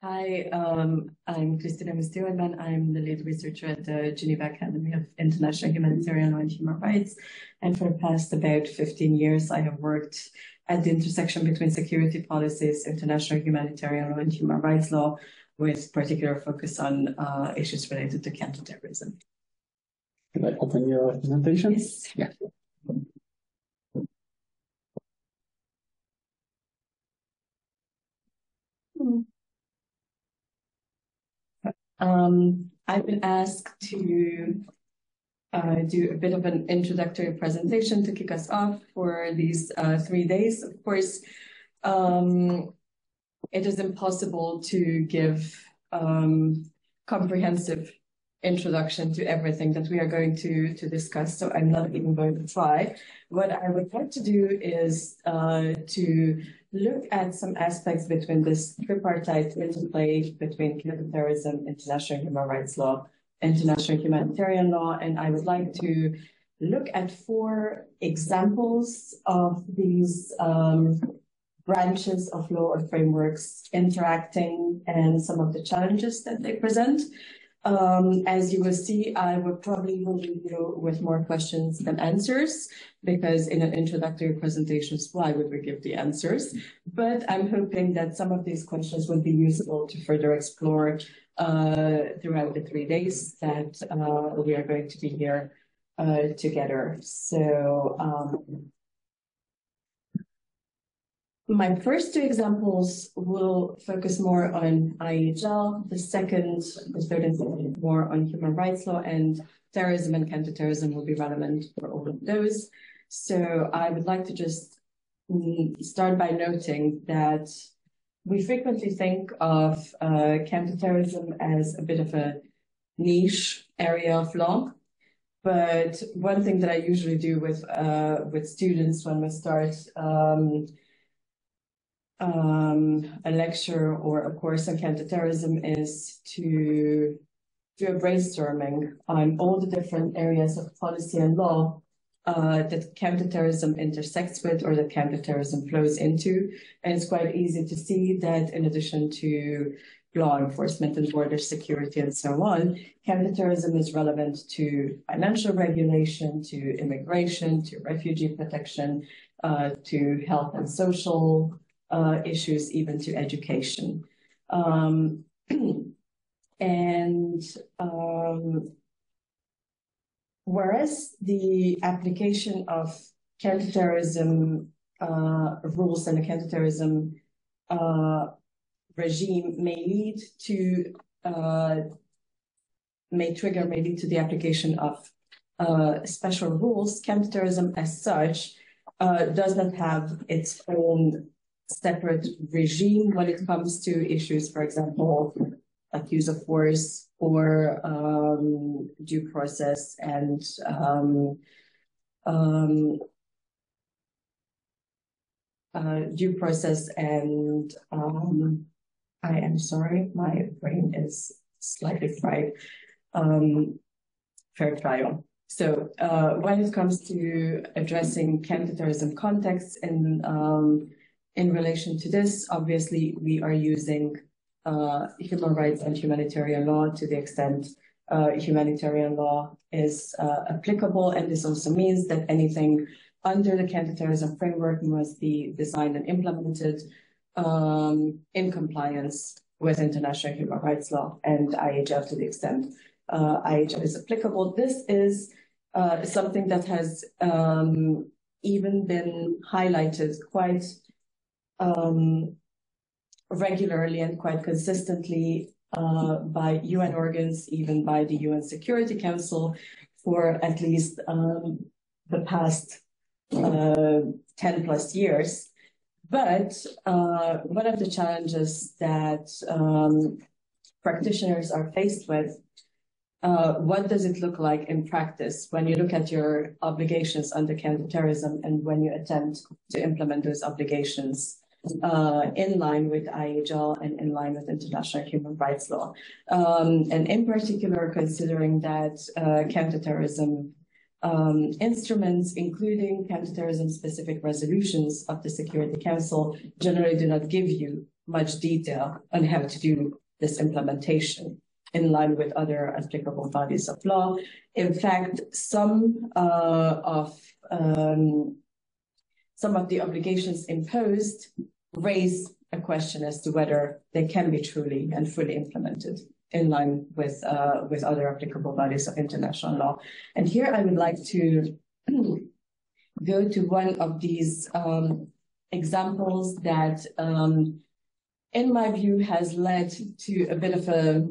Hi, I'm Krisztina Huszti-Orbán. I'm the lead researcher at the Geneva Academy of International Humanitarian Law and Human Rights. And for the past about 15 years, I have worked at the intersection between security policies, international humanitarian law and human rights law, with particular focus on issues related to counterterrorism. Can I open your presentation? Yes. Yeah. I've been asked to do a bit of an introductory presentation to kick us off for these 3 days. Of course, it is impossible to give comprehensive introduction to everything that we are going to discuss, so I'm not even going to try. What I would like to do is to look at some aspects between this tripartite interplay between counterterrorism, international human rights law, international humanitarian law, and I would like to look at 4 examples of these branches of law or frameworks interacting and some of the challenges that they present. As you will see, I will probably leave you with more questions than answers, because in an introductory presentation, why would we give the answers? But I'm hoping that some of these questions would be useful to further explore throughout the 3 days that we are going to be here together. So my first 2 examples will focus more on IHL, the third and second more on human rights law, and terrorism and counterterrorism will be relevant for all of those. So I would like to just start by noting that we frequently think of counterterrorism as a bit of a niche area of law. But one thing that I usually do with students when we start a lecture or a course on counterterrorism is to do a brainstorming on all the different areas of policy and law that counterterrorism intersects with or that counterterrorism flows into. And it's quite easy to see that in addition to law enforcement and border security and so on, counterterrorism is relevant to financial regulation, to immigration, to refugee protection, to health and social issues, even to education. Whereas the application of counterterrorism rules and the counterterrorism regime may lead to the application of special rules, counterterrorism as such does not have its own separate regime when it comes to issues, for example, like use of force or due process and I am sorry, my brain is slightly fried. Fair trial. So when it comes to addressing counterterrorism contexts in relation to this, obviously, we are using human rights and humanitarian law to the extent humanitarian law is applicable. And this also means that anything under the counterterrorism framework must be designed and implemented in compliance with international human rights law and IHL to the extent IHL is applicable. This is something that has even been highlighted quite regularly and quite consistently by UN organs, even by the UN Security Council, for at least the past 10+ years. But one of the challenges that practitioners are faced with, what does it look like in practice when you look at your obligations under counterterrorism and when you attempt to implement those obligations in line with IHL and in line with international human rights law. And in particular, considering that counterterrorism instruments, including counterterrorism-specific resolutions of the Security Council, generally do not give you much detail on how to do this implementation in line with other applicable bodies of law. In fact, some of the obligations imposed raise a question as to whether they can be truly and fully implemented in line with other applicable bodies of international law. And here I would like to go to one of these examples that, in my view, has led to a bit of a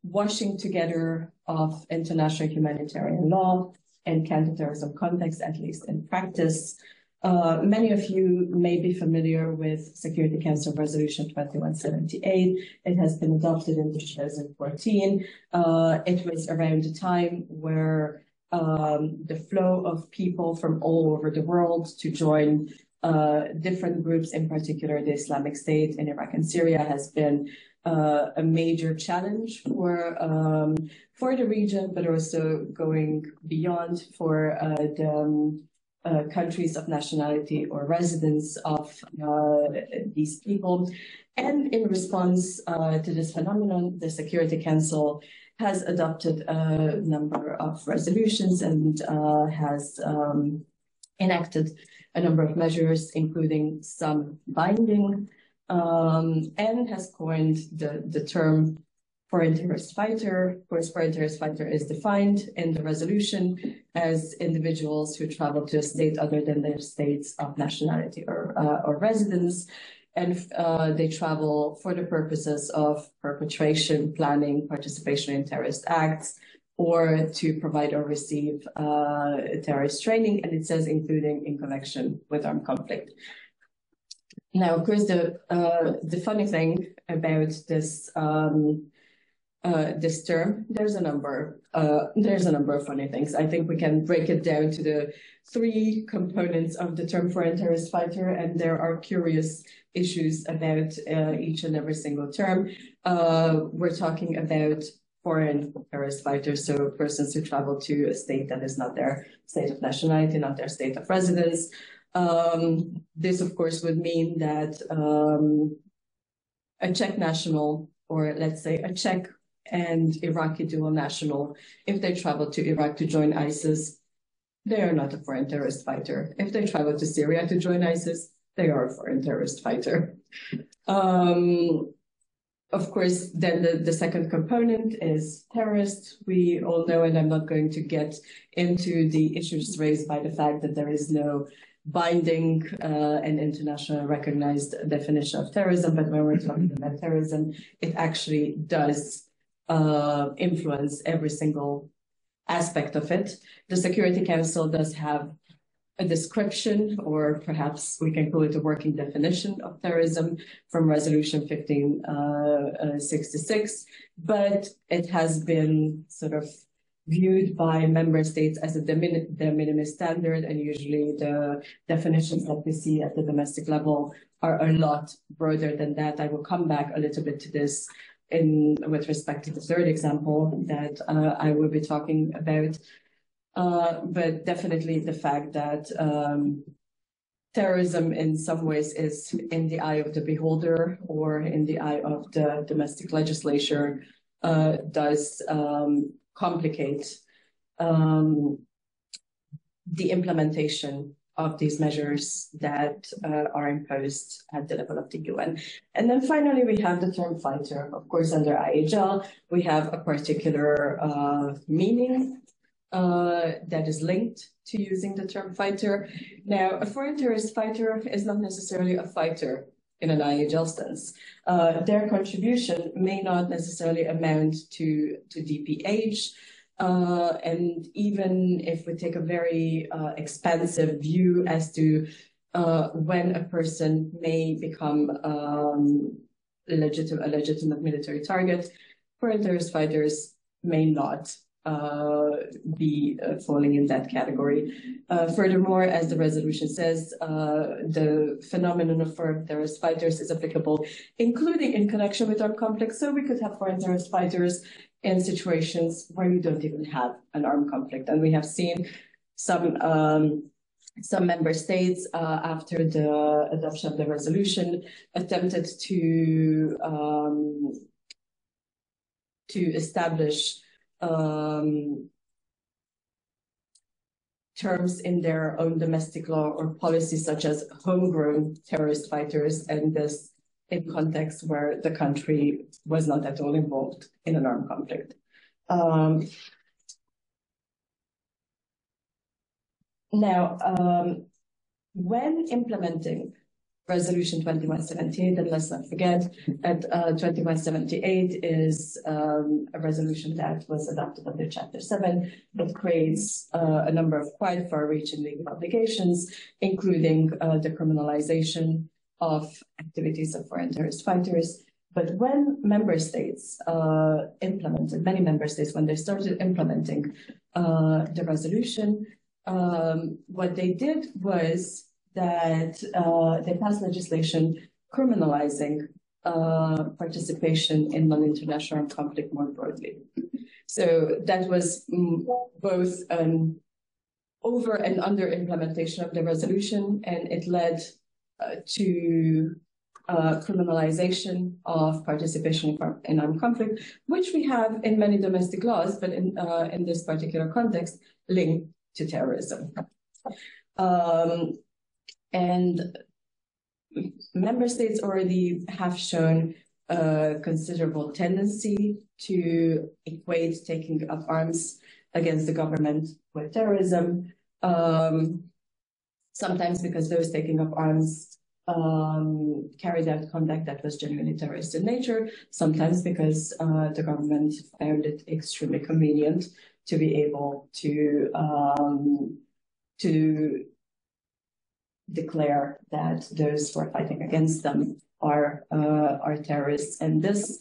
washing together of international humanitarian law and counterterrorism context, at least in practice. Many of you may be familiar with Security Council Resolution 2178. It has been adopted in 2014. It was around a time where the flow of people from all over the world to join different groups, in particular the Islamic State in Iraq and Syria, has been a major challenge for the region, but also going beyond for the countries of nationality or residence of these people. And in response to this phenomenon, the Security Council has adopted a number of resolutions and has enacted a number of measures, including some binding, and has coined the term foreign terrorist fighter. Of course, foreign terrorist fighter is defined in the resolution as individuals who travel to a state other than their states of nationality or residence, and they travel for the purposes of perpetration, planning, participation in terrorist acts, or to provide or receive terrorist training, and it says including in connection with armed conflict. Now, of course, the funny thing about this this term, there's a number of funny things. I think we can break it down to the three components of the term foreign terrorist fighter, and there are curious issues about each and every single term. We're talking about foreign terrorist fighters, so persons who travel to a state that is not their state of nationality, not their state of residence. This, of course, would mean that a Czech national, or let's say a Czech and Iraqi dual national, if they travel to Iraq to join ISIS, they are not a foreign terrorist fighter. If they travel to Syria to join ISIS, they are a foreign terrorist fighter. Of course, then the second component is terrorist. We all know, and I'm not going to get into the issues raised by the fact that there is no binding and internationally recognized definition of terrorism, but when we're talking about terrorism, it actually does influence every single aspect of it. The Security Council does have a description, or perhaps we can call it a working definition of terrorism from Resolution 1566, but it has been sort of viewed by member states as a de minimis standard, and usually the definitions that we see at the domestic level are a lot broader than that. I will come back a little bit to this with respect to the third example that I will be talking about. But definitely the fact that terrorism in some ways is in the eye of the beholder or in the eye of the domestic legislature does complicate the implementation of these measures that are imposed at the level of the UN. And then finally, we have the term fighter. Of course, under IHL, we have a particular meaning that is linked to using the term fighter. Now, a foreign terrorist fighter is not necessarily a fighter in an IHL sense. Their contribution may not necessarily amount to DPH, and even if we take a very expansive view as to when a person may become a legitimate military target, foreign terrorist fighters may not be falling in that category. Furthermore, as the resolution says, the phenomenon of foreign terrorist fighters is applicable, including in connection with armed conflict. So we could have foreign terrorist fighters in situations where you don't even have an armed conflict. And we have seen some some member states, after the adoption of the resolution, attempted to establish terms in their own domestic law or policies, such as homegrown terrorist fighters, and this in context where the country was not at all involved in an armed conflict. When implementing Resolution 2178, and let's not forget that 2178 is a resolution that was adopted under Chapter 7 that creates a number of quite far-reaching legal obligations, including the criminalization of activities of foreign terrorist fighters. But when member states implemented, many member states, when they started implementing the resolution, what they did was that they passed legislation criminalizing participation in non-international conflict more broadly. So that was both an over and under implementation of the resolution, and it led to criminalization of participation in armed conflict, which we have in many domestic laws, but in this particular context, linked to terrorism. And member states already have shown a considerable tendency to equate taking up arms against the government with terrorism, sometimes because those taking up arms carried out conduct that was genuinely terrorist in nature, sometimes because the government found it extremely convenient to be able to declare that those who are fighting against them are terrorists. And this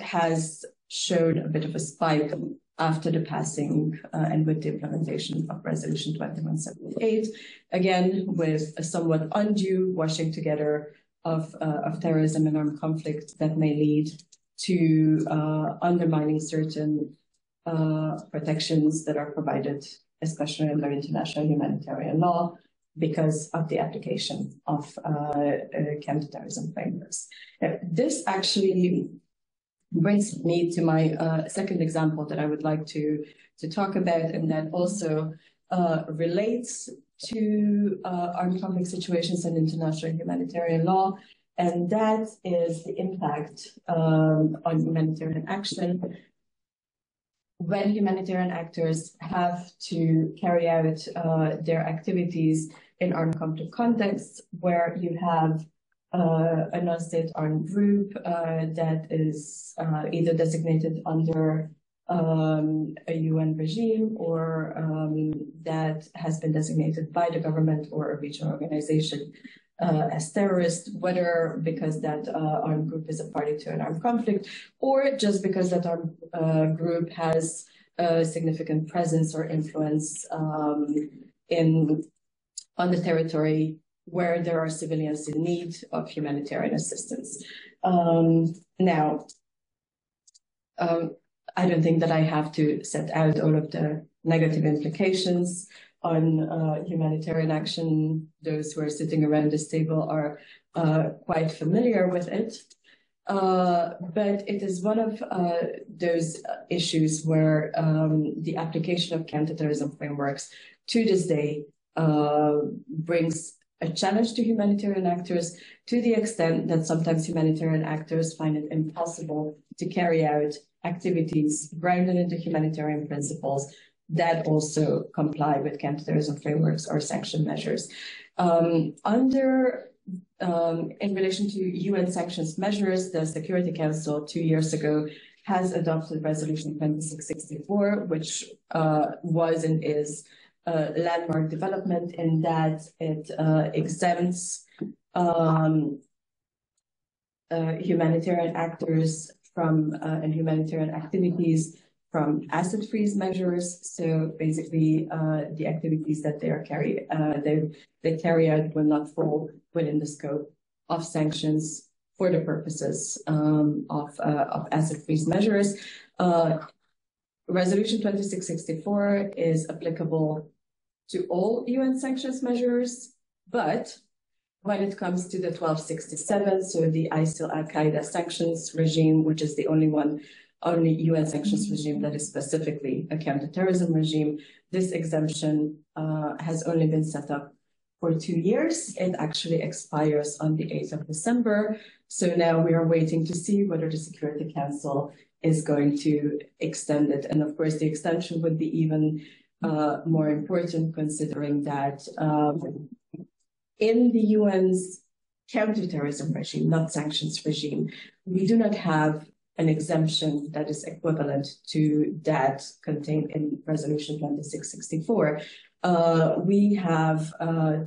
has shown a bit of a spike after the passing and with the implementation of Resolution 2178, again, with a somewhat undue washing together of terrorism and armed conflict that may lead to undermining certain protections that are provided, especially under international humanitarian law, because of the application of counterterrorism frameworks. This actually brings me to my second example that I would like to talk about, and that also relates to armed conflict situations and international humanitarian law, and that is the impact on humanitarian action when humanitarian actors have to carry out their activities in armed conflict contexts, where you have a non-state armed group that is either designated under a UN regime or that has been designated by the government or a regional organization as terrorist, whether because that armed group is a party to an armed conflict or just because that armed group has a significant presence or influence on the territory where there are civilians in need of humanitarian assistance. I don't think that I have to set out all of the negative implications on humanitarian action. Those who are sitting around this table are quite familiar with it. But it is one of those issues where the application of counterterrorism frameworks to this day brings a challenge to humanitarian actors, to the extent that sometimes humanitarian actors find it impossible to carry out activities grounded in the humanitarian principles that also comply with counterterrorism frameworks or sanction measures. In relation to UN sanctions measures, the Security Council 2 years ago has adopted Resolution 2664, which was and is a landmark development in that it exempts humanitarian actors from and humanitarian activities from asset freeze measures. So basically, the activities that they carry out will not fall within the scope of sanctions for the purposes of asset freeze measures. Resolution 2664 is applicable to all UN sanctions measures, but when it comes to the 1267, so the ISIL Al-Qaeda sanctions regime, which is the only UN sanctions regime that is specifically a counterterrorism regime, this exemption has only been set up for 2 years. It actually expires on the 8th of December. So now we are waiting to see whether the Security Council is going to extend it. And of course, the extension would be even more important, considering that in the UN's counterterrorism regime, not sanctions regime, we do not have an exemption that is equivalent to that contained in Resolution 2664. We have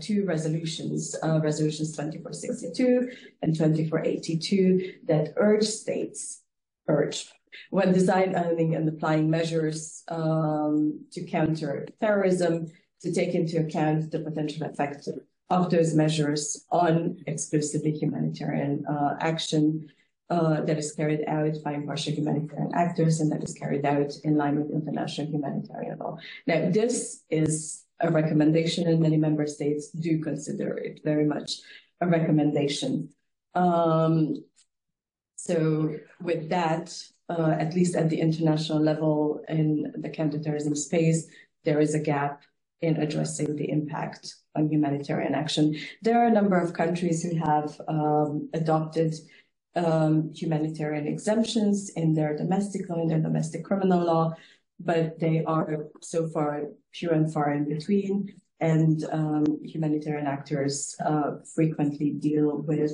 two resolutions, Resolutions 2462 and 2482, that urge, when designing and applying measures to counter terrorism, to take into account the potential effect of those measures on exclusively humanitarian action that is carried out by impartial humanitarian actors and that is carried out in line with international humanitarian law. Now, this is a recommendation, and many member states do consider it very much a recommendation. So with that, at least at the international level in the counterterrorism space, there is a gap in addressing the impact on humanitarian action. There are a number of countries who have adopted humanitarian exemptions in their domestic law, in their domestic criminal law, but they are so far few and far in between, and humanitarian actors frequently deal with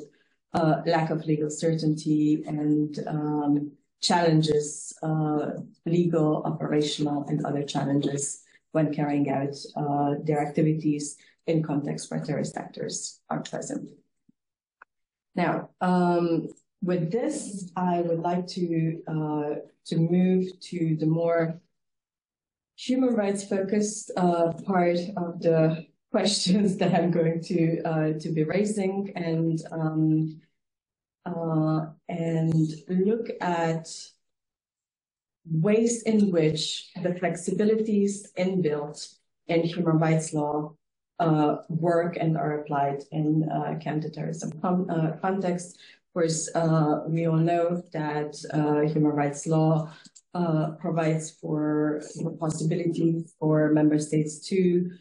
lack of legal certainty and challenges, legal, operational, and other challenges when carrying out their activities in contexts where terrorist actors are present. Now, with this, I would like to move to the more human rights focused part of the questions that I'm going to be raising, and look at ways in which the flexibilities inbuilt in human rights law work and are applied in counterterrorism context. Of course, we all know that human rights law provides for the possibility for member states to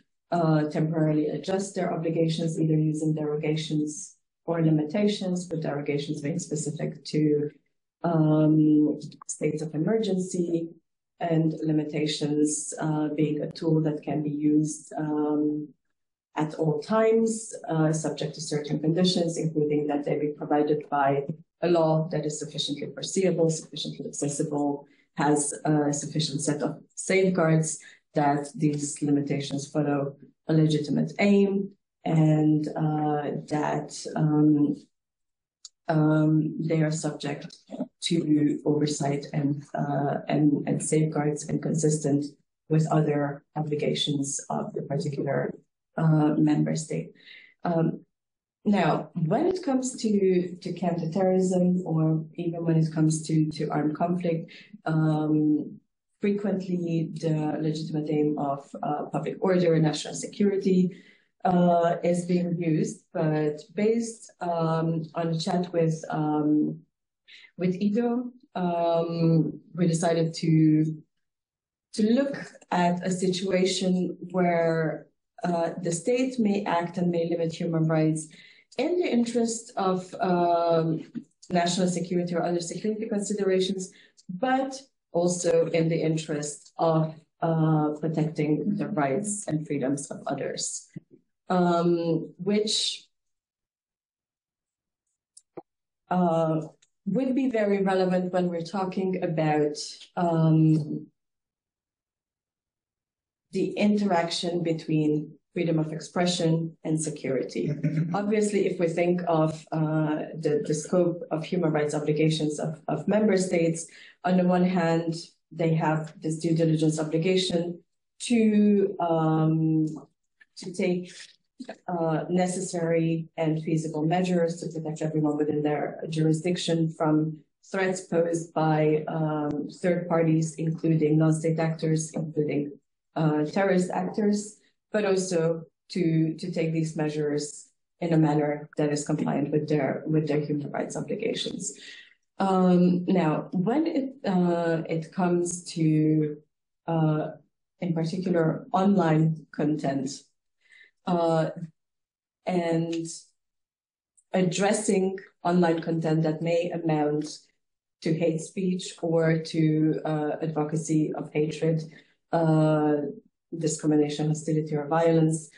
temporarily adjust their obligations, either using derogations or limitations, with derogations being specific to states of emergency, and limitations being a tool that can be used at all times, subject to certain conditions, including that they be provided by a law that is sufficiently foreseeable, sufficiently accessible, has a sufficient set of safeguards, that these limitations follow a legitimate aim, and that they are subject to oversight and safeguards, and consistent with other obligations of the particular member state. Now, when it comes to counterterrorism, or even when it comes to armed conflict, frequently the legitimate aim of public order and national security is being used, but based on a chat with Ido, we decided to look at a situation where the state may act and may limit human rights in the interest of national security or other security considerations, but also in the interest of protecting the rights and freedoms of others, which would be very relevant when we're talking about the interaction between freedom of expression and security. Obviously, if we think of the scope of human rights obligations of member states, on the one hand, they have this due diligence obligation to take necessary and feasible measures to protect everyone within their jurisdiction from threats posed by third parties, including non-state actors, including terrorist actors. but also to take these measures in a manner that is compliant with their human rights obligations. Now, when it comes to, in particular, online content and addressing online content that may amount to hate speech or to advocacy of hatred, discrimination, hostility, or violence,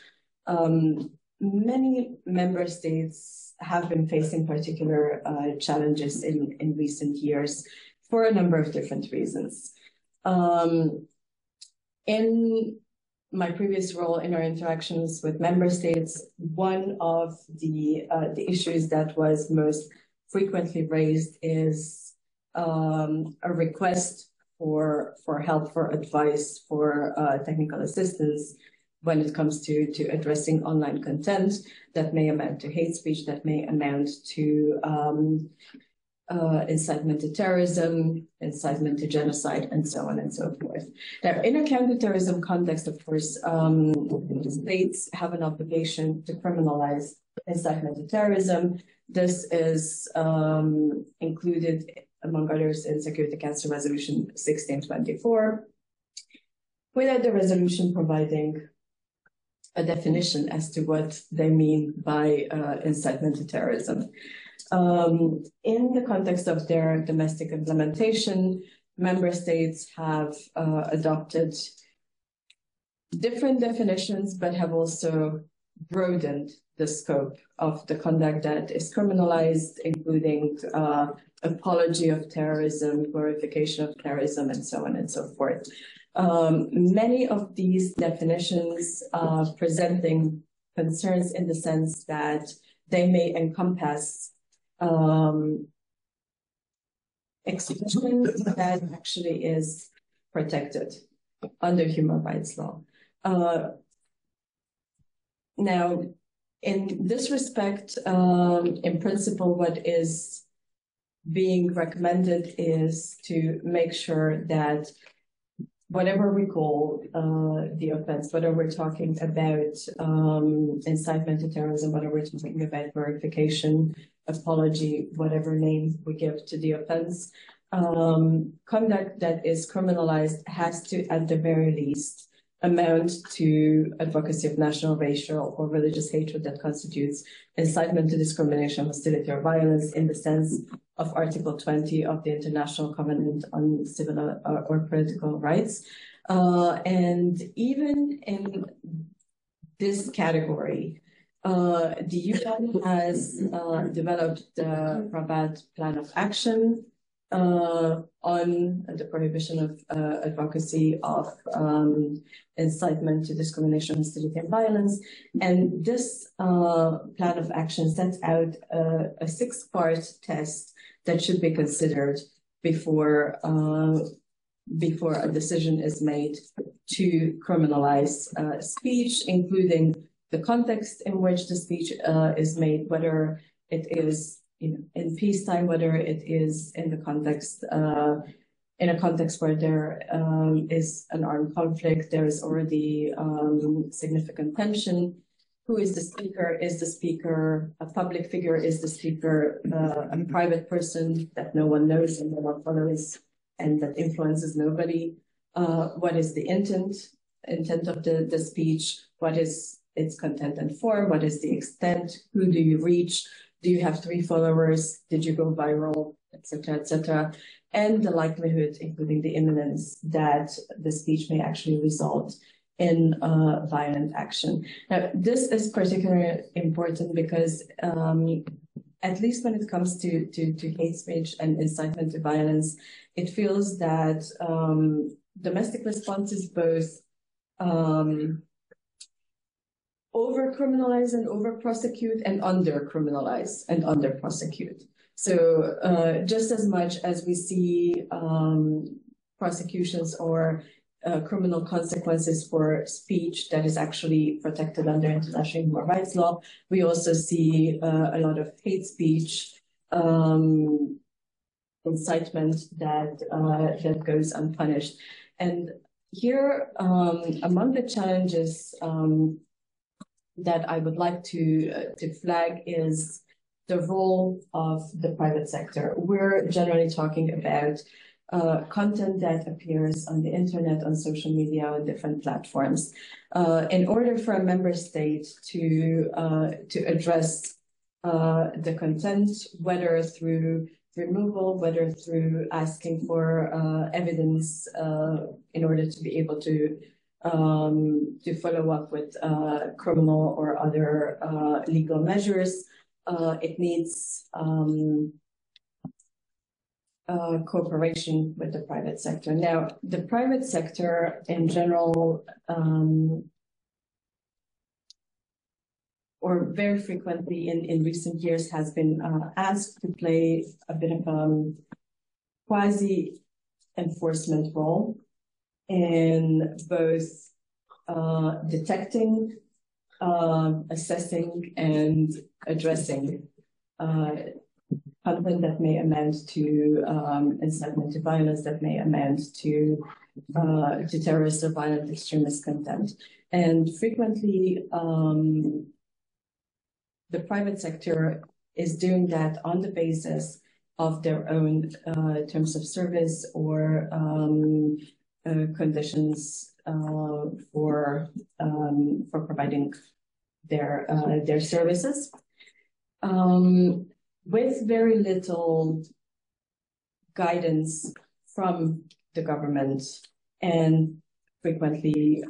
many member states have been facing particular challenges in recent years for a number of different reasons. In my previous role in our interactions with member states, one of the issues that was most frequently raised is a request for help, for advice, for technical assistance when it comes to addressing online content that may amount to hate speech, that may amount to incitement to terrorism, incitement to genocide, and so on and so forth. Now, in a counterterrorism context, of course, states have an obligation to criminalize incitement to terrorism. This is included, among others, in Security Council Resolution 1624, without the resolution providing a definition as to what they mean by incitement to terrorism. In the context of their domestic implementation, member states have adopted different definitions, but have also broadened the scope of the conduct that is criminalized, including apology of terrorism, glorification of terrorism, and so on and so forth. Many of these definitions are presenting concerns in the sense that they may encompass expression that actually is protected under human rights law. Now, in this respect, in principle, what is being recommended is to make sure that whatever we call the offense, whether we're talking about incitement to terrorism, whether we're talking about glorification, apology, whatever name we give to the offense, conduct that is criminalized has to, at the very least, amount to advocacy of national, racial, or religious hatred that constitutes incitement to discrimination, hostility, or violence in the sense of Article 20 of the International Covenant on Civil or Political Rights. And even in this category, the UN has developed the Rabat Plan of Action on the prohibition of advocacy of incitement to discrimination, hostility, and violence. And this plan of action sets out a 6-part test that should be considered before a decision is made to criminalize speech, including the context in which the speech is made, whether it is in peacetime, whether it is in the context in a context where there is an armed conflict, there is already significant tension. Who is the speaker? Is the speaker a public figure? Is the speaker a private person that no one knows and no one follows and that influences nobody? What is the intent of the speech? What is its content and form? What is the extent? Who do you reach? Do you have 3 followers? Did you go viral, etc., etc.? And the likelihood, including the imminence, that the speech may actually result in violent action. Now, this is particularly important because at least when it comes to hate speech and incitement to violence, it feels that domestic response is both over-criminalize and over-prosecute and under-criminalize and under-prosecute. So just as much as we see prosecutions or criminal consequences for speech that is actually protected under international human rights law, we also see a lot of hate speech, incitement that goes unpunished. And here, among the challenges that I would like to flag is the role of the private sector. We're generally talking about content that appears on the internet, on social media, on different platforms. In order for a member state to address the content, whether through removal, whether through asking for evidence in order to be able to follow up with criminal or other legal measures, it needs cooperation with the private sector. Now, the private sector in general, or very frequently in recent years, has been asked to play a bit of a quasi-enforcement role in both detecting, assessing, and addressing content that may amount to incitement to violence, that may amount to terrorist or violent extremist content. And frequently, the private sector is doing that on the basis of their own terms of service or conditions for providing their services, with very little guidance from the government and frequently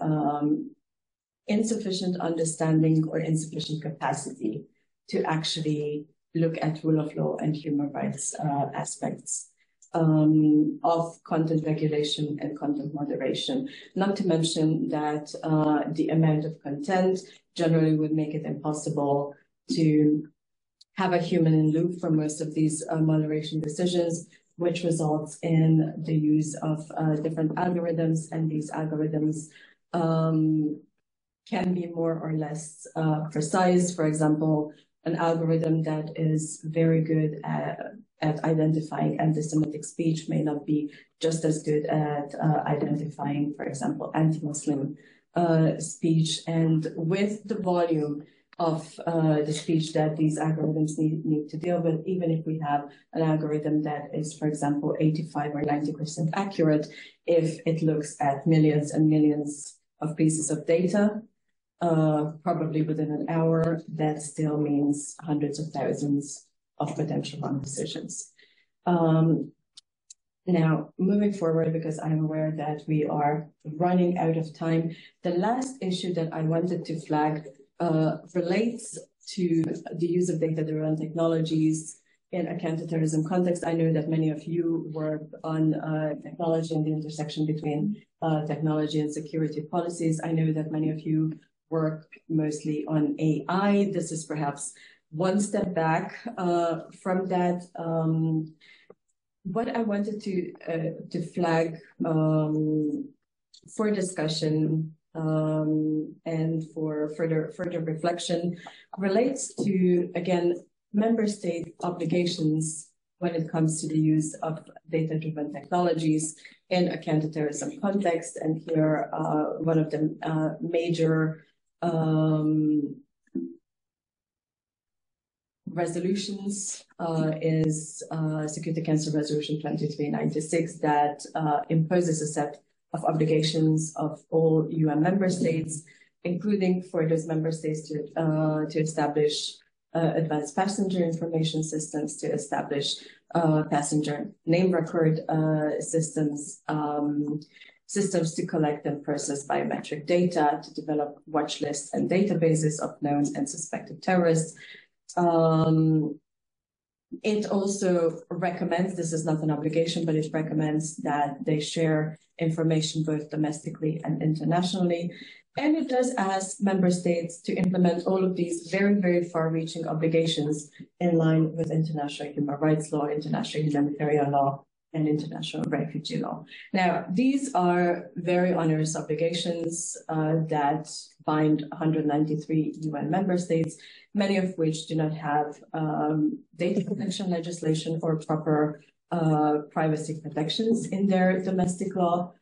insufficient understanding or insufficient capacity to actually look at rule of law and human rights aspects of content regulation and content moderation. Not to mention that the amount of content generally would make it impossible to have a human in loop for most of these moderation decisions, which results in the use of different algorithms, and these algorithms can be more or less precise. For example, an algorithm that is very good at identifying anti-Semitic speech may not be just as good at identifying, for example, anti-Muslim speech. And with the volume of the speech that these algorithms need to deal with, even if we have an algorithm that is, for example, 85 or 90% accurate, if it looks at millions and millions of pieces of data, probably within an hour, that still means hundreds of thousands of potential wrong decisions. Now, moving forward, because I'm aware that we are running out of time, the last issue that I wanted to flag relates to the use of data-driven technologies in a counterterrorism context. I know that many of you work on technology and the intersection between technology and security policies. I know that many of you work mostly on AI. This is perhaps one step back from that. What I wanted to flag for discussion and for further reflection relates to, again, member state obligations when it comes to the use of data-driven technologies in a counterterrorism context. And here, one of the major resolutions is Security Council Resolution 2396 that imposes a set of obligations of all UN member states, including for those member states to establish advanced passenger information systems, to establish passenger name record systems, systems to collect and process biometric data, to develop watch lists and databases of known and suspected terrorists. It also recommends, this is not an obligation, but it recommends that they share information both domestically and internationally. And it does ask member states to implement all of these very, very far-reaching obligations in line with international human rights law, international humanitarian law, and international refugee law. Now, these are very onerous obligations that bind 193 UN member states, many of which do not have data protection legislation or proper privacy protections in their domestic law.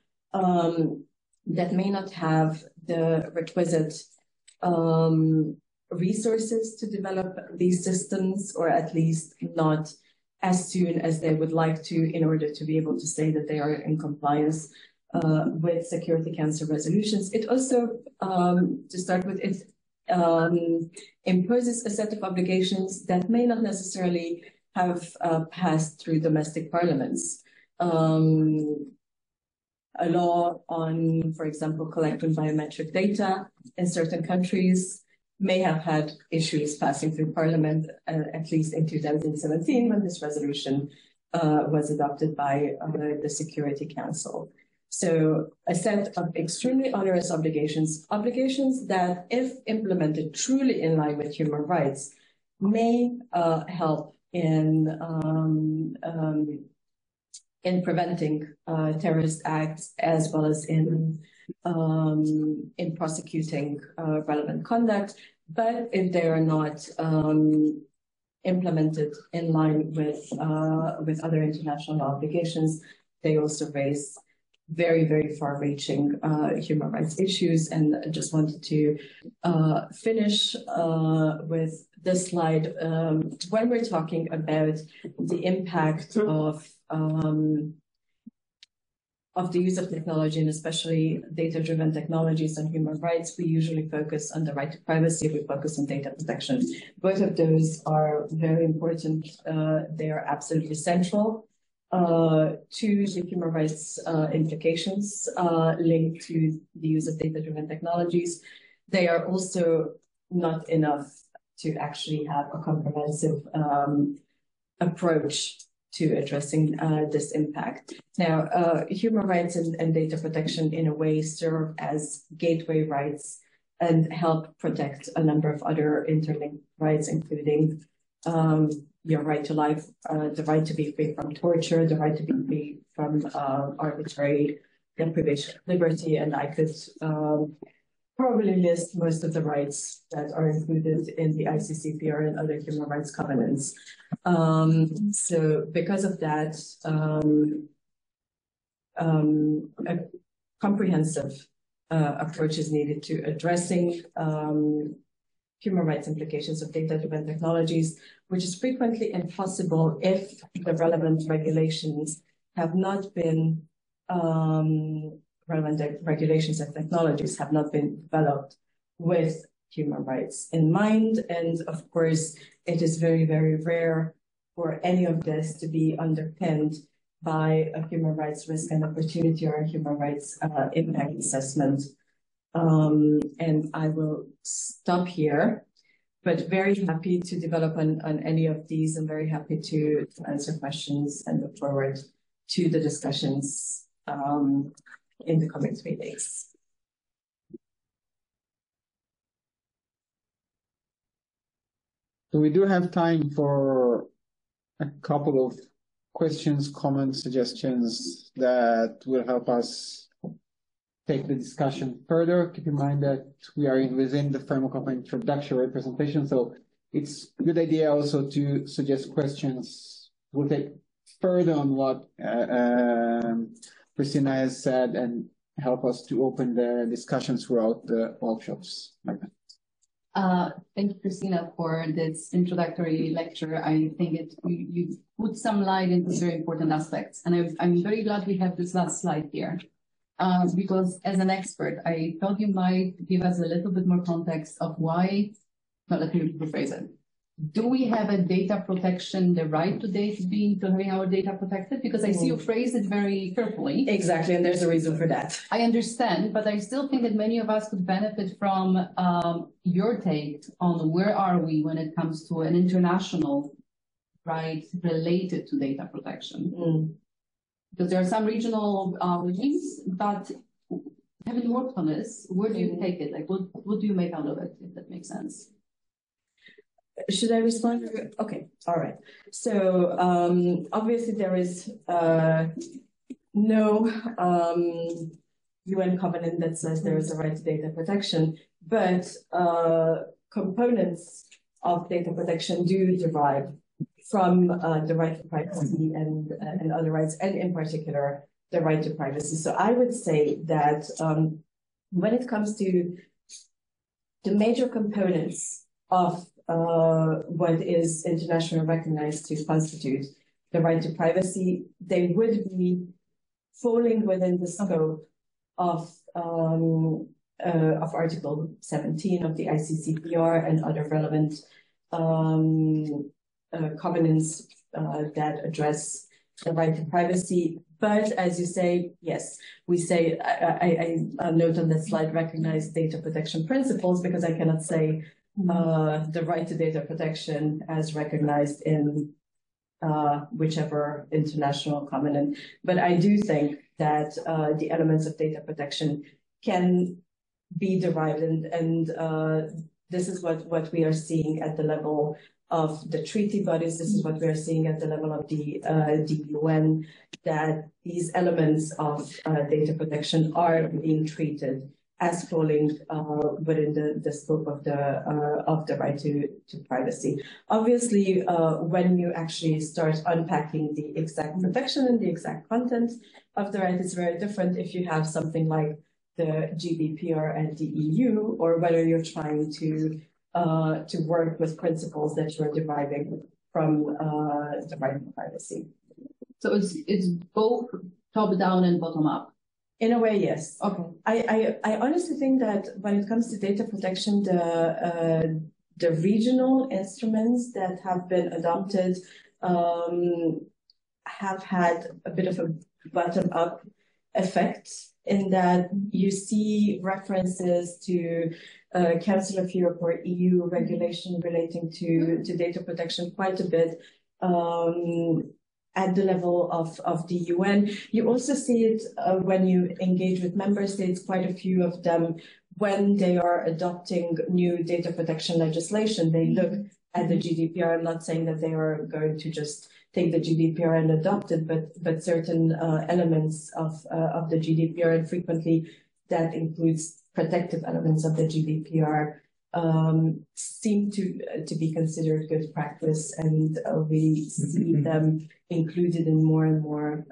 that may not have the requisite resources to develop these systems, or at least not as soon as they would like to, in order to be able to say that they are in compliance with Security Council resolutions. It also, to start with, it imposes a set of obligations that may not necessarily have passed through domestic parliaments. A law on, for example, collecting biometric data in certain countries may have had issues passing through Parliament, at least in 2017, when this resolution was adopted by the Security Council. So a set of extremely onerous obligations that, if implemented truly in line with human rights, may help in preventing terrorist acts, as well as in prosecuting relevant conduct. But if they are not implemented in line with other international obligations, they also raise very, very far-reaching human rights issues. And I just wanted to finish with this slide. When we're talking about the impact of the use of technology, and especially data-driven technologies on human rights, we usually focus on the right to privacy, we focus on data protection. Both of those are very important. They are absolutely central to the human rights implications linked to the use of data-driven technologies. They are also not enough to actually have a comprehensive approach to addressing this impact. Now, human rights and data protection in a way serve as gateway rights and help protect a number of other interlinked rights, including your right to life, the right to be free from torture, the right to be free from arbitrary deprivation of liberty, and I could probably list most of the rights that are included in the ICCPR and other human rights covenants. So because of that, a comprehensive approach is needed to addressing human rights implications of data-driven technologies, which is frequently impossible if the relevant regulations have not been relevant regulations and technologies have not been developed with human rights in mind. And of course, it is very, very rare for any of this to be underpinned by a human rights risk and opportunity or a human rights impact assessment. And I will stop here, but very happy to develop on any of these, and very happy to answer questions and look forward to the discussions in the coming 3 days. So we do have time for a couple of questions, comments, suggestions that will help us take the discussion further. Keep in mind that we are within the framework of an introductory presentation, so it's a good idea also to suggest questions. We'll take further on what Krisztina has said and help us to open the discussion throughout the workshops. Thank you, Krisztina, for this introductory lecture. I think you put some light into very important aspects, and I'm very glad we have this last slide here, because as an expert, I thought you might give us a little bit more context of why. No, let me rephrase it. Do we have a data protection, the right to having our data protected? Because I see you phrased it very carefully. Exactly, and there's a reason for that. I understand, but I still think that many of us could benefit from your take on where are we when it comes to an international right related to data protection. Because there are some regional regimes, but having worked on this, where do you take it? Like, what do you make out of it, if that makes sense? Should I respond? Okay, all right. So obviously there is no UN covenant that says there is a right to data protection, but components of data protection do derive from the right to privacy and other rights, and in particular the right to privacy. So I would say that when it comes to the major components of what is internationally recognized to constitute the right to privacy, they would be falling within the scope of Article 17 of the ICCPR and other relevant covenants that address the right to privacy. But as you say, yes, we say, I note on that slide, recognize data protection principles, because I cannot say the right to data protection as recognized in whichever international covenant. But I do think that the elements of data protection can be derived, and this is what we are seeing at the level of the treaty bodies. This is what we are seeing at the level of the UN, that these elements of data protection are being treated as falling within the scope of the right to privacy. Obviously, when you actually start unpacking the exact protection and the exact content of the right, it's very different if you have something like the GDPR and the EU, or whether you're trying to work with principles that you're deriving from the right to privacy. So it's both top down and bottom up. In a way, yes. Okay. I honestly think that when it comes to data protection, the regional instruments that have been adopted have had a bit of a bottom-up effect, in that you see references to Council of Europe or EU regulation relating to data protection quite a bit at the level of the UN. You also see it when you engage with member states, quite a few of them, when they are adopting new data protection legislation, they look at the GDPR. I'm not saying that they are going to just take the GDPR and adopt it, but certain elements of the GDPR, and frequently that includes protective elements of the GDPR, seem to be considered good practice, and we see them included in more and more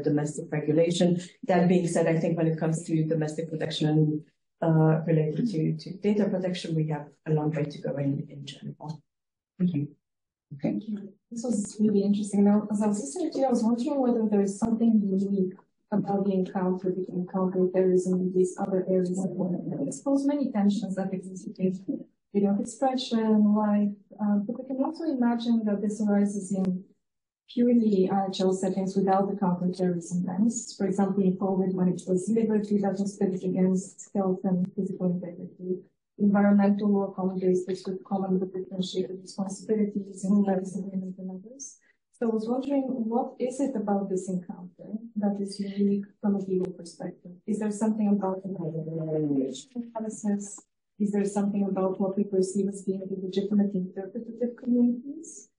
domestic regulation. That being said, I think when it comes to domestic protection related to data protection, we have a long way to go in general. Thank you. Okay. Thank you. This was really interesting. Now, as I was listening to you, I was wondering whether there is something unique about the encounter between counterterrorism and these other areas of war. I suppose many tensions that exist between freedom of expression, life, but we can also imagine that this arises in purely IHL settings without the counterterrorism lens. For example, in COVID, when it was liberty that was pitted against health and physical integrity, environmental law commentaries which would common with differentiated responsibilities in Paris Agreement and others. So I was wondering, what is it about this encounter that is unique from a legal perspective? Is there something about the analysis? Is there something about what we perceive as being the legitimate interpretative communities?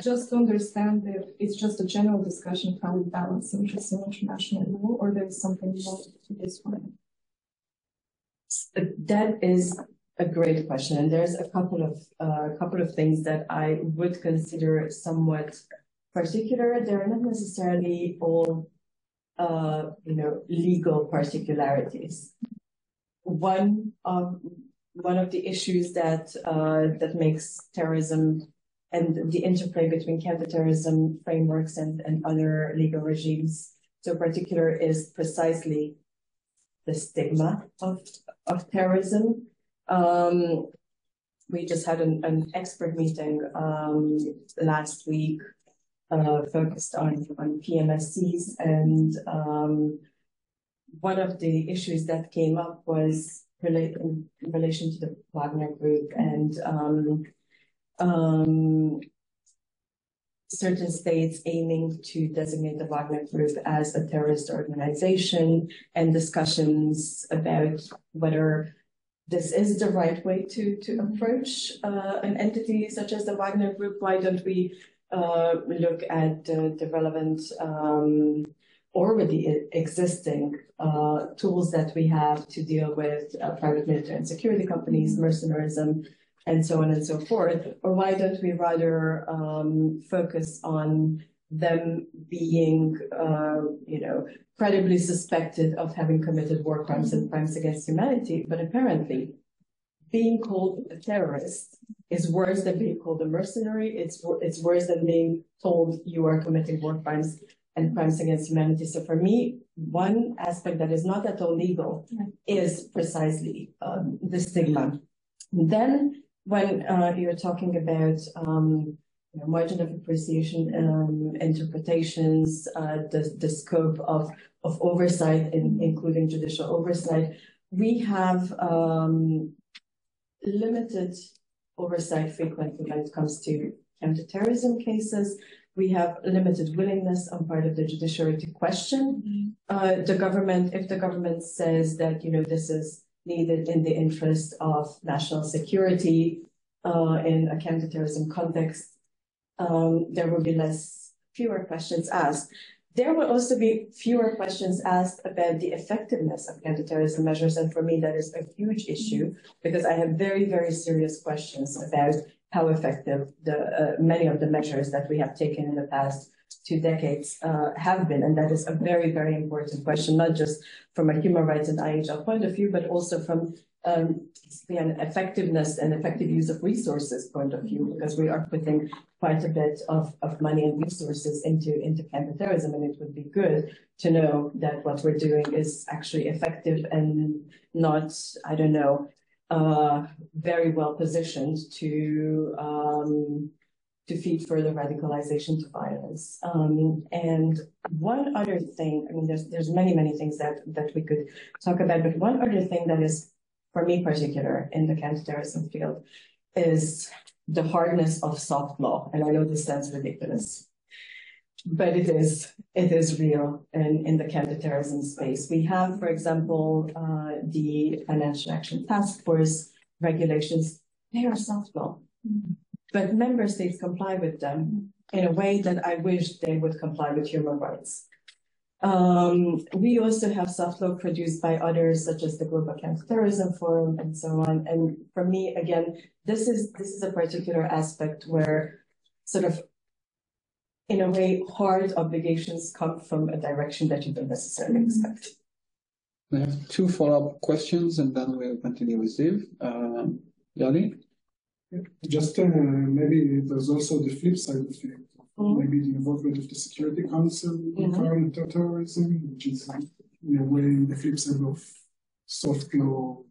Just to understand if it's just a general discussion of how we balance interests in international law, or there is something more to this one. That is a great question, and there's a couple of things that I would consider somewhat particular. They're not necessarily all, legal particularities. One of the issues that makes terrorism and the interplay between counterterrorism frameworks and other legal regimes so particular is precisely the stigma of terrorism. We just had an expert meeting last week focused on PMSCs, and one of the issues that came up was in relation to the Wagner Group and certain states aiming to designate the Wagner Group as a terrorist organization, and discussions about whether this is the right way to approach an entity such as the Wagner Group. Why don't we look at the relevant already existing tools that we have to deal with private military and security companies, mercenarism, and so on and so forth? Or why don't we rather focus on them being, credibly suspected of having committed war crimes and crimes against humanity. But apparently, being called a terrorist is worse than being called a mercenary. It's worse than being told you are committing war crimes and crimes against humanity. So for me, one aspect that is not at all legal is precisely the stigma. Then when you're talking about margin of appreciation interpretations, the scope of oversight, including judicial oversight, we have limited oversight frequently when it comes to counterterrorism cases. We have limited willingness on part of the judiciary to question the government. If the government says that, this is needed in the interest of national security in a counterterrorism context, there will be fewer questions asked. There will also be fewer questions asked about the effectiveness of counterterrorism measures. And for me, that is a huge issue because I have very, very serious questions about how effective many of the measures that we have taken in the past 2 decades have been. And that is a very, very important question, not just from a human rights and IHL point of view, but also from an effectiveness and effective use of resources point of view, because we are putting quite a bit of money and resources into counterterrorism, and it would be good to know that what we're doing is actually effective and not, very well positioned to feed further radicalization to violence. And one other thing, there's many things that we could talk about, but one other thing that is, for me particular, in the counterterrorism field is the hardness of soft law. And I know this sounds ridiculous, but it is real in the counterterrorism space. We have, for example, the Financial Action Task Force regulations. They are soft law, but member states comply with them in a way that I wish they would comply with human rights. We also have soft law produced by others, such as the Global Counterterrorism Forum and so on. And for me, again, this is a particular aspect where sort of, in a way, hard obligations come from a direction that you don't necessarily expect. We have 2 follow-up questions, and then we'll continue with Ziv. Yanni? Just maybe there's also the flip side of it. Maybe the involvement of the Security Council in counterterrorism, which is in a way the flip side of soft law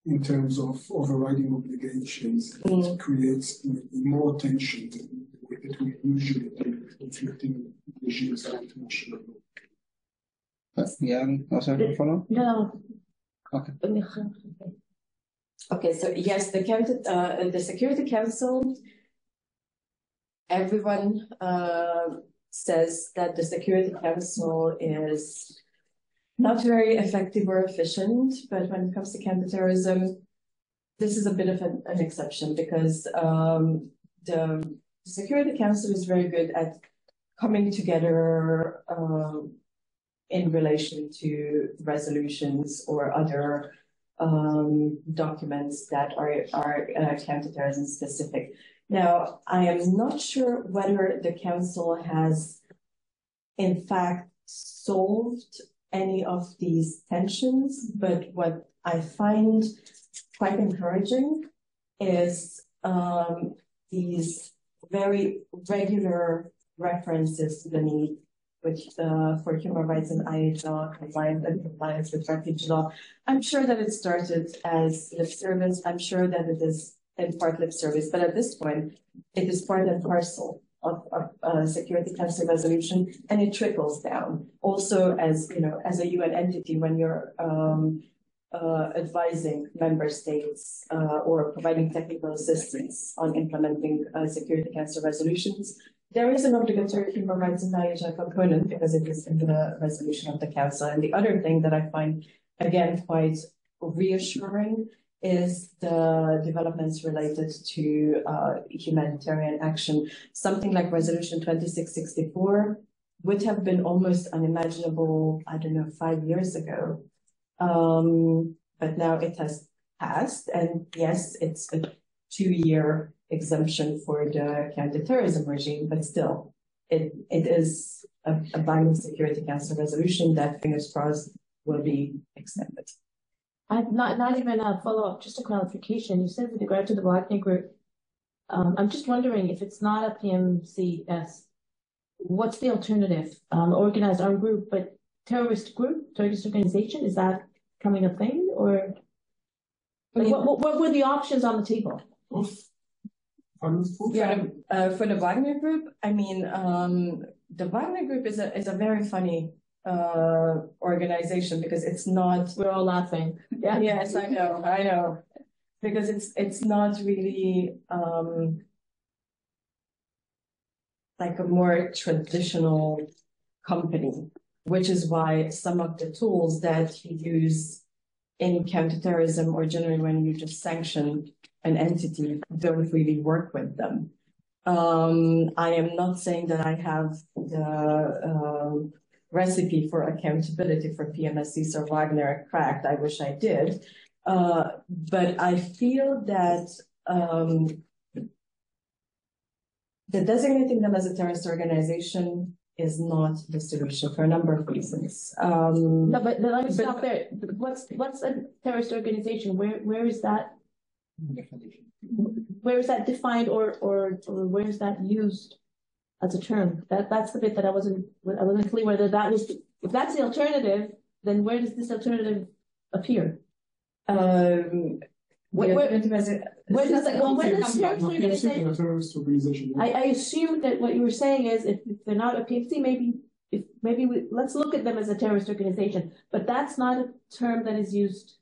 in terms of overriding obligations. It creates more tension than the way that we usually do conflicting regimes at international law. Yeah, also have a follow? No. Okay. Okay, so yes, the Security Council, everyone says that the Security Council is not very effective or efficient, but when it comes to counterterrorism, this is a bit of an exception because the Security Council is very good at coming together in relation to resolutions or other documents that are counterterrorism specific. Now, I am not sure whether the Council has, in fact, solved any of these tensions, but what I find quite encouraging is these very regular references to the need for human rights and IHL compliance with refugee law. I'm sure that it started as lip service. I'm sure that it is in part lip service, but at this point, it is part and parcel of Security Council resolution, and it trickles down. Also, as a UN entity, when you're advising member states or providing technical assistance on implementing Security Council resolutions, there is an obligatory human rights and IHL component because it is in the resolution of the Council. And the other thing that I find, again, quite reassuring is the developments related to humanitarian action. Something like Resolution 2664 would have been almost unimaginable, 5 years ago. But now it has passed, and yes, it's a 2-year exemption for the counterterrorism regime, but still, it is a binding Security Council resolution that, fingers crossed, will be extended. Not even a follow-up, just a clarification. You said with regard to the Wagner Group, I'm just wondering if it's not a PMCS, what's the alternative? Organized armed group, but terrorist organization, is that becoming a thing? Or like, what were the options on the table? Yeah, for the Wagner Group, I mean, the Wagner Group is a very funny organization because it's not. We're all laughing. Yeah. Yes, I know, because it's not really like a more traditional company, which is why some of the tools that you use in counterterrorism or generally when you just sanction an entity don't really work with them. I am not saying that I have the recipe for accountability for PMSCs or Wagner cracked. I wish I did. But I feel that the designating them as a terrorist organization is not the solution for a number of reasons. No, but let me stop there. What's a terrorist organization? Where is that? Where is that defined, or where is that used as a term? That's the bit that I wasn't clear whether that was. If that's the alternative, then where does this alternative appear? Where does that go? Where does terrorist organization? I assume that what you were saying is if they're not a PMC, maybe let's look at them as a terrorist organization. But that's not a term that is used.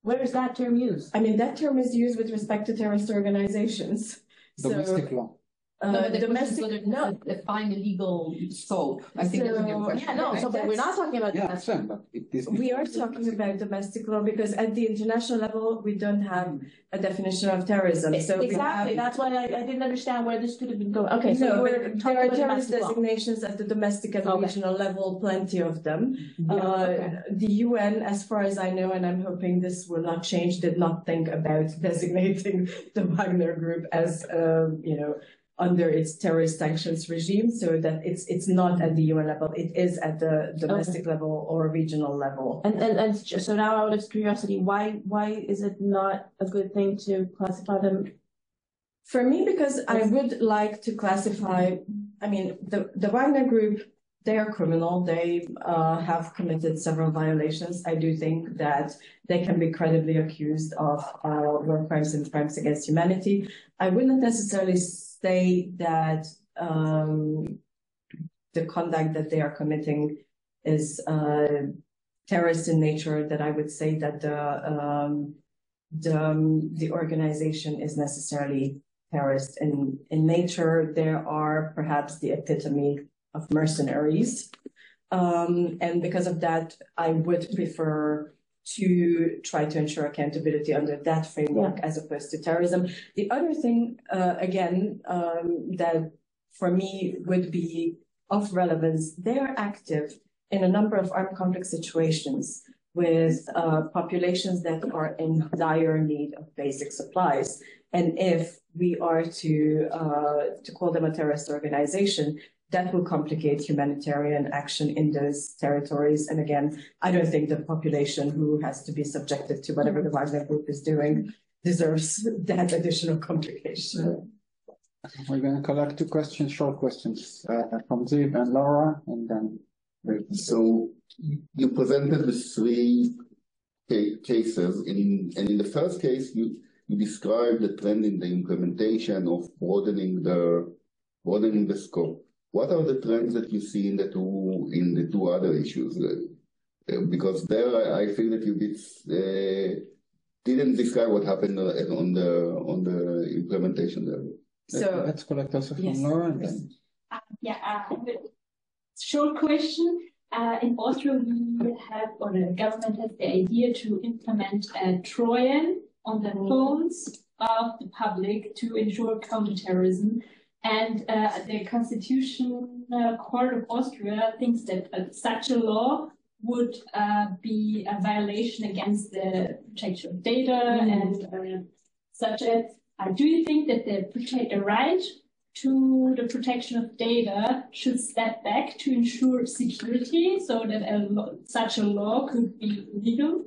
Where is that term used? I mean, that term is used with respect to terrorist organizations. Domestic law. Domestic, no, define the legal scope. I think that's a good question. Yeah, no, so but we're not talking about domestic. We are talking about domestic law because at the international level, we don't have a definition of terrorism. So exactly, that's why I didn't understand where this could have been going. Okay, so there are terrorist designations at the domestic and regional level, plenty of them. The UN, as far as I know, and I'm hoping this will not change, did not think about designating the Wagner Group as, under its terrorist sanctions regime, so that it's not at the UN level, it is at the domestic level or regional level. And so now, out of curiosity, why is it not a good thing to classify them? For me, because I would like to classify, I mean, the Wagner Group, they are criminal. They have committed several violations. I do think that they can be credibly accused of war crimes and crimes against humanity. I wouldn't necessarily say that the conduct that they are committing is terrorist in nature, that I would say that the organization is necessarily terrorist in nature. There are perhaps the epitome of mercenaries. And because of that, I would prefer to try to ensure accountability under that framework as opposed to terrorism. The other thing, again, that for me would be of relevance, they are active in a number of armed conflict situations with populations that are in dire need of basic supplies. And if we are to call them a terrorist organization, that will complicate humanitarian action in those territories. And again, I don't think the population who has to be subjected to whatever the Wagner Group is doing deserves that additional complication. We're going to collect two questions, short questions, from Ziv and Laura, and then. So you presented the three cases. In the first case, you described the trend in the implementation of broadening the scope. What are the trends that you see in the two other issues? Because there, I feel that you didn't describe what happened on the implementation level. So let's collect also from Laura. And then. Short question. In Austria, we have, or the government has the idea to implement a Trojan on the phones of the public to ensure counterterrorism. And the Constitutional Court of Austria thinks that such a law would be a violation against the protection of data and such as. Do you think that they protect the right to the protection of data should step back to ensure security so that such a law could be legal?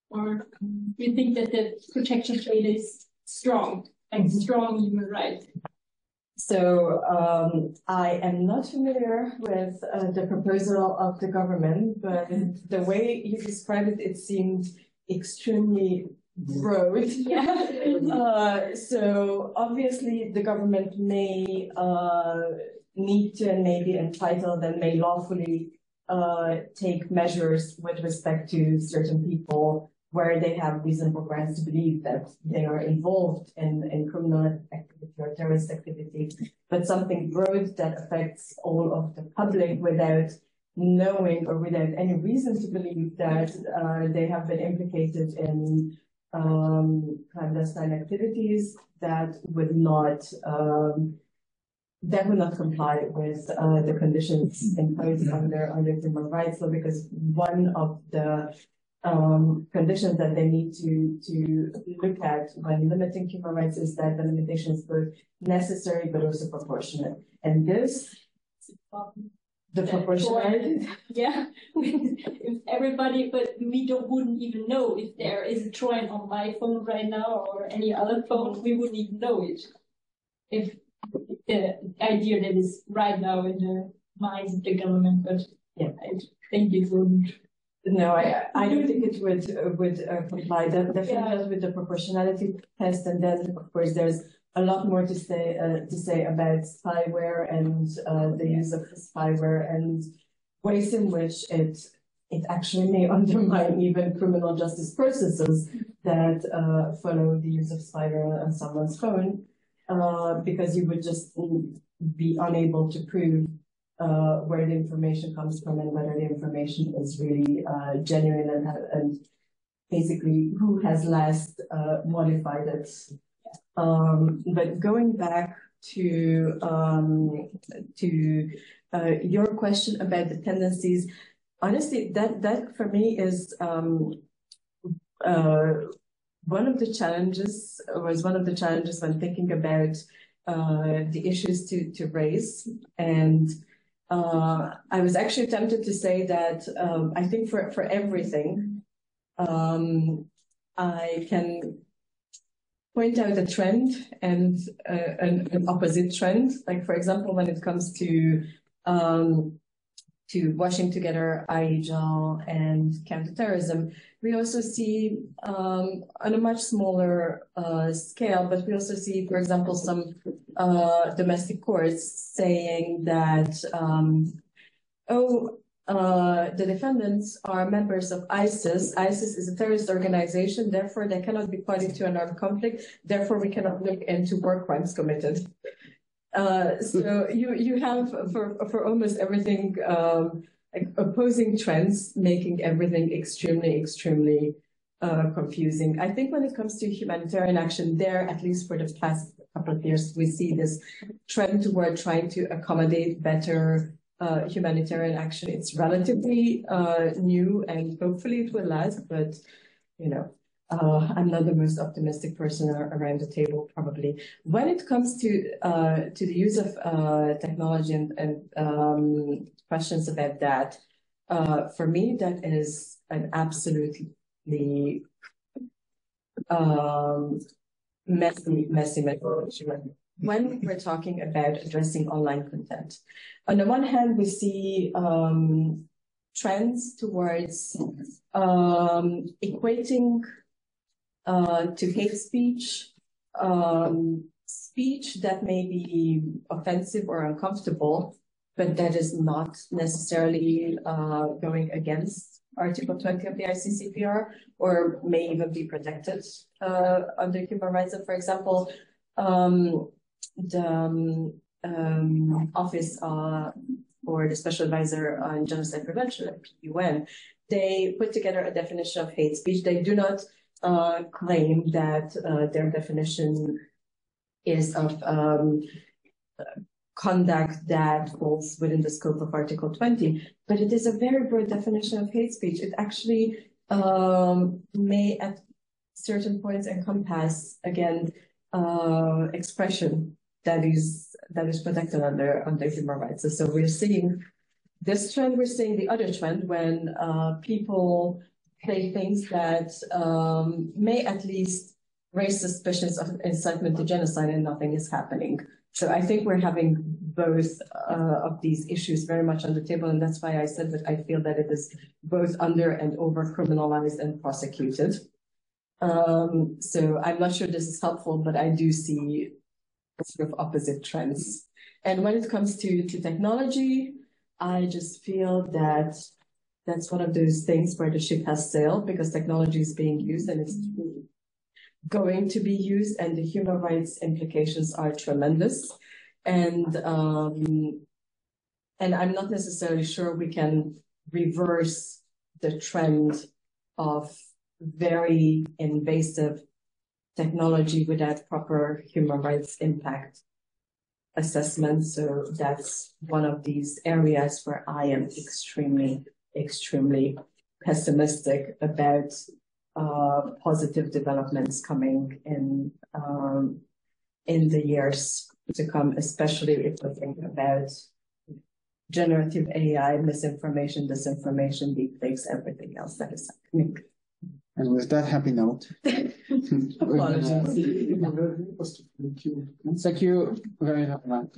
Or do you think that the protection of data is strong, like strong human rights? So I am not familiar with the proposal of the government, but the way you described it, it seemed extremely broad. Yeah. So obviously the government may need to and may be entitled and may lawfully take measures with respect to certain people where they have reasonable grounds to believe that they are involved in criminal activity or terrorist activity, but something broad that affects all of the public without knowing or without any reason to believe that they have been implicated in clandestine activities, that would not comply with the conditions imposed under human rights law, because one of the conditions that they need to look at when limiting human rights is that the limitation is both necessary but also proportionate. And this, the proportionality. Yeah, if everybody, but we wouldn't even know if there is a Trojan on my phone right now or any other phone. We wouldn't even know it if the idea that is right now in the minds of the government. But yeah, I think it wouldn't. No, I don't think it would comply. That definitely with the proportionality test, and then of course there's a lot more to say about spyware and the use of spyware and ways in which it actually may undermine even criminal justice processes that follow the use of spyware on someone's phone, because you would just be unable to prove where the information comes from and whether the information is really genuine and basically who has last modified it. But going back to your question about the tendencies, honestly, that for me is one of the challenges when thinking about the issues to raise. And I was actually tempted to say that I think for everything, I can point out a trend and an opposite trend. Like, for example, when it comes to washing together IEJL and counterterrorism, we also see on a much smaller scale, but we also see, for example, some domestic courts saying that, the defendants are members of ISIS. ISIS is a terrorist organization, therefore they cannot be party to an armed conflict, therefore we cannot look into war crimes committed. So you have for almost everything like opposing trends, making everything extremely confusing. I think when it comes to humanitarian action, there, at least for the past couple of years, we see this trend toward trying to accommodate better humanitarian action. It's relatively new, and hopefully it will last, but you know, I'm not the most optimistic person around the table, probably. When it comes to the use of technology and questions about that, for me, that is an absolutely messy methodology. When we're talking about addressing online content, on the one hand, we see trends towards equating to hate speech, speech that may be offensive or uncomfortable, but that is not necessarily going against Article 20 of the ICCPR, or may even be protected under human rights. And for example, the Office for the Special Advisor on Genocide Prevention at UN, they put together a definition of hate speech. They do not claim that their definition is of conduct that falls within the scope of Article 20, but it is a very broad definition of hate speech. It actually may at certain points encompass, again, expression that is protected under human rights. So we're seeing this trend, we're seeing the other trend when people say things that may at least raise suspicions of incitement to genocide and nothing is happening. So I think we're having both of these issues very much on the table, and that's why I said that I feel that it is both under and over criminalized and prosecuted. So I'm not sure this is helpful, but I do see sort of opposite trends. And when it comes to technology, I just feel that that's one of those things where the ship has sailed, because technology is being used and it's going to be used, and the human rights implications are tremendous. And I'm not necessarily sure we can reverse the trend of very invasive technology without proper human rights impact assessment. So that's one of these areas where I am extremely, extremely pessimistic about positive developments coming in the years to come, especially if we think about generative AI, misinformation, disinformation, deepfakes, everything else that is happening. And with that happy note, Apologies. Thank you very much.